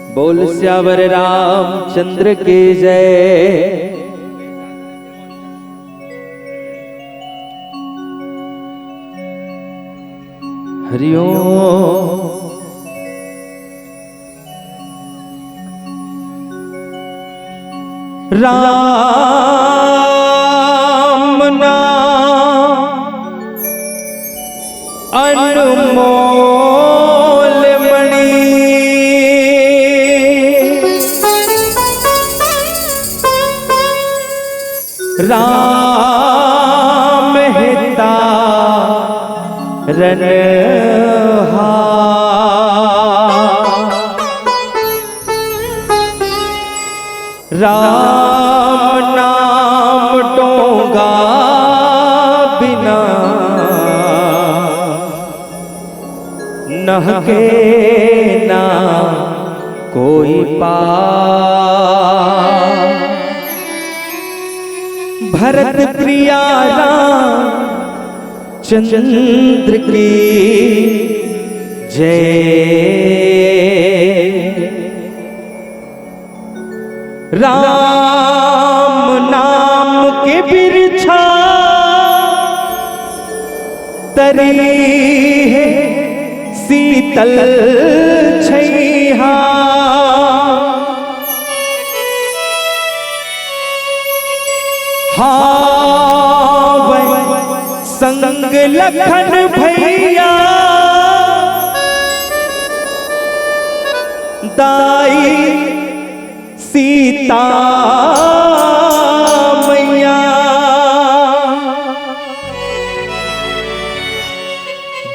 बोल श्यावर रामचंद्र की जय। हरिओम। राम नाम अनमोल मणि, राम हिता राम नाम टोंगा बिना नहके ना कोई पार। भरत प्रिया रामचंद्र की जय। राम नाम के बिरछा तरी है शीतल छैया। हावै संग लखन भैया दाई सीता मैया।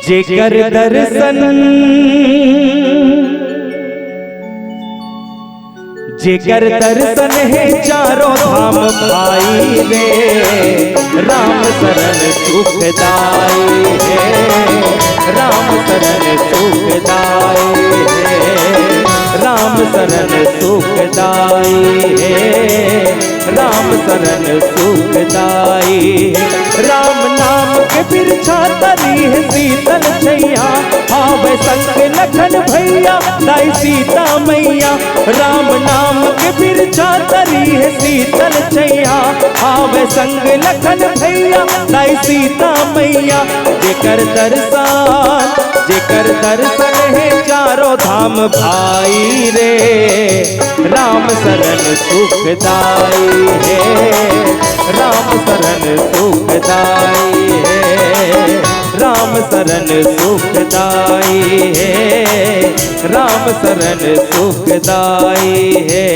जेकर दर्शन है चारों धाम भाई रे। राम शरण सुखदाई है, राम शरण सुखदाई है, राम शरण सुखदाई है, राम शरण सुखदाई। राम नाम के बिरछा तरी है शीतल छैया। आवे संग लखन भैया दाई सीता मैया। राम नाम के बिरछा तरी है शीतल छैया। आवे संग लखन भैया दाई सीता मैया। जेकर दर्शन है चारों धाम भाई रे। राम शरण सुखदाई है, राम शरण सुखदाई है, राम शरण सुखदाई है, राम शरण सुखदाई है।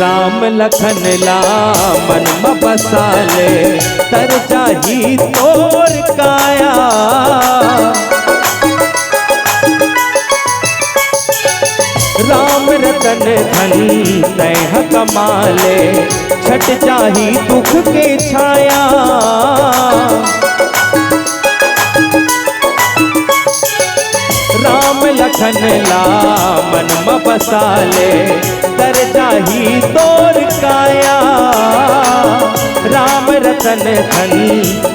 राम लखन मन में बसाले तर जाही तोर काया। राम रतन धन तह कमाले छट जाही दुख के छाया। राम लखन मन में बसाले तर जाही तोर काया। राम रतन धन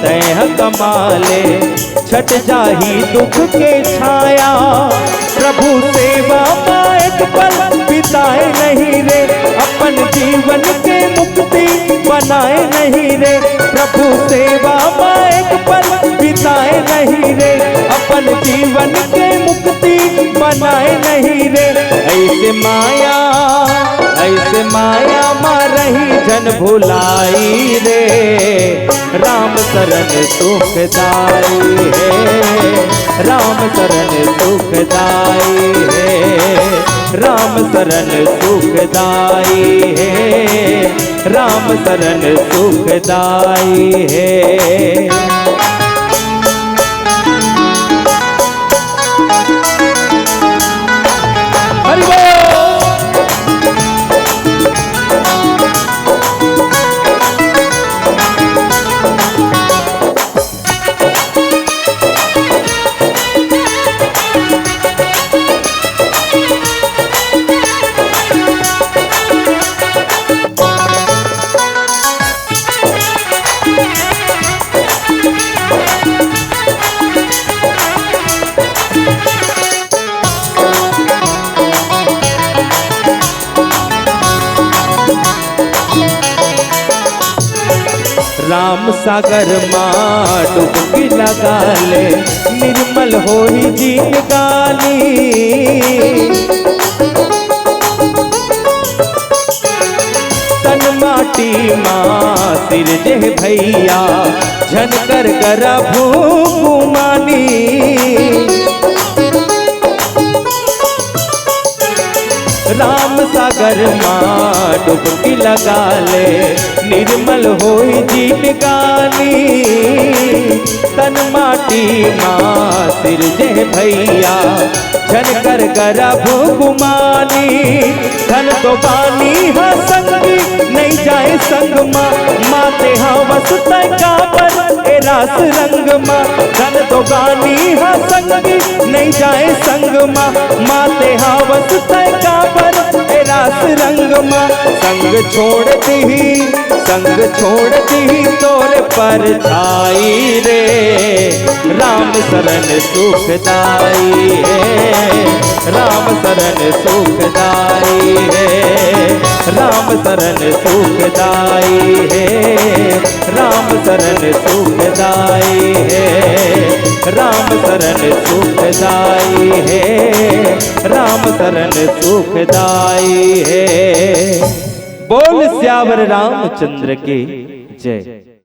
तह कमाले छट जाही दुख के छाया। प्रभु सेवा पाएक पल बिताए नहीं रे, अपन जीवन के मुक्ति बनाए नहीं रे। प्रभु सेवा पाएक पल बिताए नहीं रे, अपन जीवन के मुक्ति बनाए नहीं रे। ऐसे माया मारही जन भुलाई रे। राम शरण सुखदाई है, राम शरण सुखदाई है, राम शरण सुखदाई है, राम शरण सुखदाई है। हरि बोल। राम सागर माँ डुबकी लगा ले, निर्मल हो ही जिंदगानी। तन माटी माँ सिरजे भैया, झनकर गर्भ गुमानी। राम सागर माँ डुबकी लगा ले, निर्मल होई जिंदगानी। तन माटी माँ सिरजे भैया, झनकर गर्भ गुमानी। धन तो बानी है संगी, नहीं जाए संग माँ, माते हवस तय का पर ए रास रंग माँ। धन तो बानी है संगी, नहीं जाए संग माँ, माते हवस तय का पर ए रास रंग माँ। संग छोड़ती ही तोरे पर छाई रे, राम शरण सुखदाई है, राम शरण सुखदाई है, राम शरण सुखदाई है, राम शरण सुखदाई है, राम शरण सुखदाई है, राम शरण सुखदाई है। बोल सियावर रामचंद्र की जय।